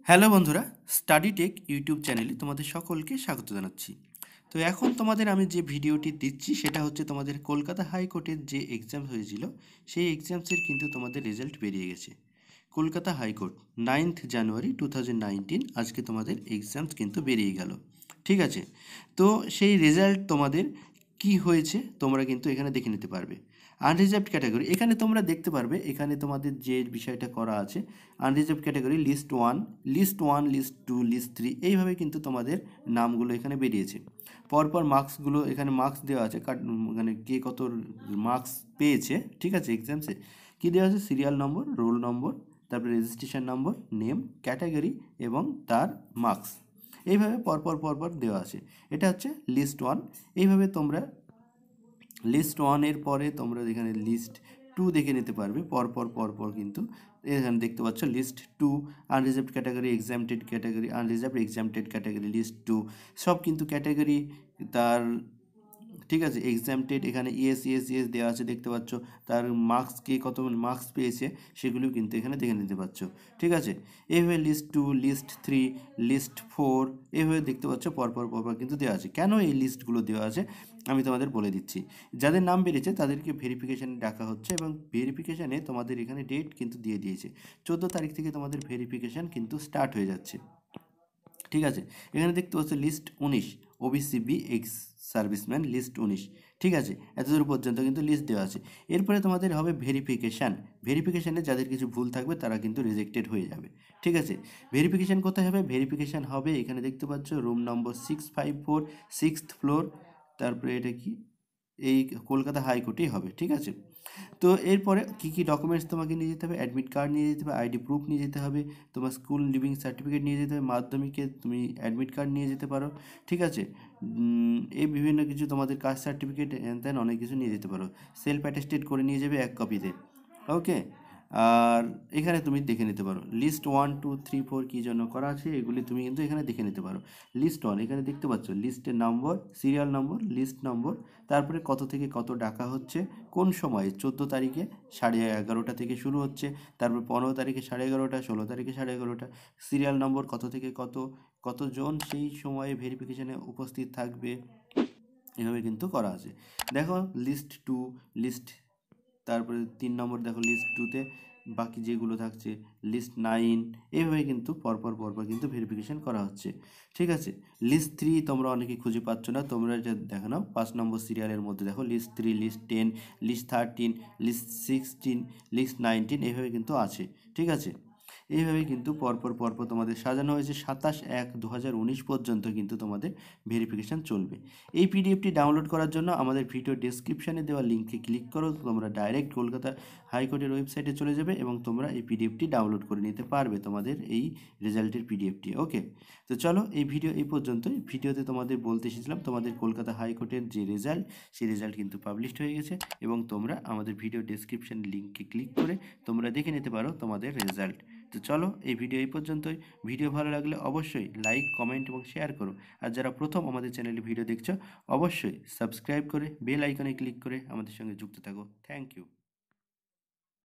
Hello বন্ধুরা, study take YouTube চ্যানেলে তোমাদের সকলকে স্বাগত জানাচ্ছি। তো এখন তোমাদের আমি যে ভিডিওটি দিচ্ছি সেটা হচ্ছে তোমাদের কলকাতা হাইকোর্টের যে এক্সাম হয়েছিল সেই এক্সামসের কিন্তু তোমাদের রেজাল্ট বেরিয়ে গেছে। কলকাতা হাইকোর্ট 9th জানুয়ারি 2019 আজকে তোমাদের এক্সামস কিন্তু বেরিয়ে গেল। ঠিক আছে, তো সেই রেজাল্ট তোমাদের কি হয়েছে তোমরা কিন্তু এখানে দেখে নিতে পারবে। আনরিজার্ভড ক্যাটাগরি এখানে তোমরা দেখতে পারবে, এখানে তোমাদের যে বিষয়টা করা আছে unreserved category list one list two list three এইভাবে কিন্তু তোমাদের নামগুলো এখানে বেরিয়েছে। পরপর মার্কসগুলো এখানে মার্কস দেওয়া আছে, মানে কে কত মার্কস পেয়েছে। ঠিক আছে, এক্সামসে কী দেওয়া আছে, সিরিয়াল নম্বর, রোল নম্বর, তারপরে রেজিস্ট্রেশন নম্বর, নেম, ক্যাটাগরি এবং তার মার্কস এইভাবে পরপর দেওয়া আছে। এটা হচ্ছে লিস্ট ওয়ান। এইভাবে তোমরা লিস্ট ওয়ানের পরে তোমরা এখানে লিস্ট টু দেখে নিতে পারবে পরপর কিন্তু এখানে দেখতে পাচ্ছ list two, unreserved category, exempted category list two, সব কিন্তু ক্যাটাগরি তার। ঠিক আছে, এক্সামটেড এখানে ইয়েস দেওয়া আছে দেখতে পাচ্ছ, তার মার্কস কে কত মার্কস পেয়েছে সেগুলিও কিন্তু এখানে দেখে নিতে পারছ। ঠিক আছে, এইভাবে list two, list three, list four এইভাবে দেখতে পাচ্ছ পরপর কিন্তু দেওয়া আছে। কেন এই লিস্টগুলো দেওয়া আছে আমি তোমাদের বলে দিচ্ছি। যাদের নাম বেরিয়েছে তাদেরকে ভেরিফিকেশানে ডাকা হচ্ছে এবং ভেরিফিকেশানে তোমাদের এখানে ডেট কিন্তু দিয়ে দিয়েছে। 14 তারিখ থেকে তোমাদের ভেরিফিকেশান কিন্তু স্টার্ট হয়ে যাচ্ছে। ঠিক আছে, এখানে দেখতে পাচ্ছ list 19 OBC B ex serviceman list 19। ঠিক আছে, এতদূর পর্যন্ত কিন্তু লিস্ট দেওয়া আছে। এরপরে তোমাদের হবে ভেরিফিকেশানে যাদের কিছু ভুল থাকবে তারা কিন্তু রিজেক্টেড হয়ে যাবে। ঠিক আছে, ভেরিফিকেশান কোথায় হবে, ভেরিফিকেশান হবে এখানে দেখতে পাচ্ছ রুম নম্বর 654, 6th ফ্লোর, তারপরে এটা কি এই কলকাতা হাইকোর্টেই হবে। ঠিক আছে, তো এরপরে কী কী ডকুমেন্টস তোমাকে নিয়ে যেতে হবে, অ্যাডমিট কার্ড নিয়ে যেতে হবে, আইডি প্রুফ নিয়ে যেতে হবে, তোমার স্কুল লিভিং সার্টিফিকেট নিয়ে যেতে হবে, মাধ্যমিকে তুমি অ্যাডমিট কার্ড নিয়ে যেতে পারো। ঠিক আছে, এই বিভিন্ন কিছু তোমাদের কাস্ট সার্টিফিকেট দেন অনেক কিছু নিয়ে যেতে পারো। সেলফ অ্যাটেস্টেড করে নিয়ে যাবে 1 কপিতে। ওকে, আর এখানে তুমি দেখে নিতে পারো লিস্ট 1 2 3 4 কী জন্য করা আছে এগুলি তুমি কিন্তু এখানে দেখে নিতে পারো। লিস্ট 1 এখানে দেখতে পাচ্ছ লিস্টের নম্বর, সিরিয়াল নম্বর, লিস্ট নম্বর, তারপরে কত থেকে কত ডাকা হচ্ছে, কোন সময়ে 14 তারিখে 11:30 থেকে শুরু হচ্ছে, তারপর 15 তারিখে 11:30, 16 তারিখে 11:30, সিরিয়াল নম্বর কত থেকে কত, কতজন সেই সময়ে ভেরিফিকেশানে উপস্থিত থাকবে, এভাবে কিন্তু করা আছে। দেখো লিস্ট টু, লিস্ট, তারপরে 3 নম্বর দেখো লিস্ট টুতে বাকি যেগুলো থাকছে লিস্ট 9, এইভাবে কিন্তু পরপর কিন্তু ভেরিফিকেশান করা হচ্ছে। ঠিক আছে, লিস্ট থ্রি তোমরা অনেকেই খুঁজে পাচ্ছ না, তোমরা এটা দেখে নাও 5 নম্বর সিরিয়ালের মধ্যে দেখো list three, list 10, list 13, list 16, list 19 এইভাবে কিন্তু আছে। ঠিক আছে, এইভাবে কিন্তু পরপর তোমাদের সাজানো হয়েছে। 27/1/2019 পর্যন্ত কিন্তু তোমাদের ভেরিফিকেশান চলবে। এই পিডিএফটি ডাউনলোড করার জন্য আমাদের ভিডিও ডেসক্রিপশানে দেওয়া লিঙ্কে ক্লিক করো, তোমরা ডাইরেক্ট কলকাতা হাইকোর্টের ওয়েবসাইটে চলে যাবে এবং তোমরা এই পিডিএফটি ডাউনলোড করে নিতে পারবে তোমাদের এই রেজাল্টের পিডিএফটি। ওকে, তো চলো এই ভিডিও এই পর্যন্তই। ভিডিওতে তোমাদের বলতে এসেছিলাম তোমাদের কলকাতা হাইকোর্টের যে রেজাল্ট সেই রেজাল্ট কিন্তু পাবলিশড হয়ে গেছে এবং তোমরা আমাদের ভিডিও ডেসক্রিপশান লিঙ্কে ক্লিক করে তোমরা দেখে নিতে পারো তোমাদের রেজাল্ট। তো চলো এই ভিডিও এই পর্যন্তই। ভিডিও ভালো লাগলে অবশ্যই লাইক, কমেন্ট এবং শেয়ার করো। আর যারা প্রথম আমাদের চ্যানেলে ভিডিও দেখছো অবশ্যই সাবস্ক্রাইব করে বেল আইকনে ক্লিক করে আমাদের সঙ্গে যুক্ত থাকো। Thank you.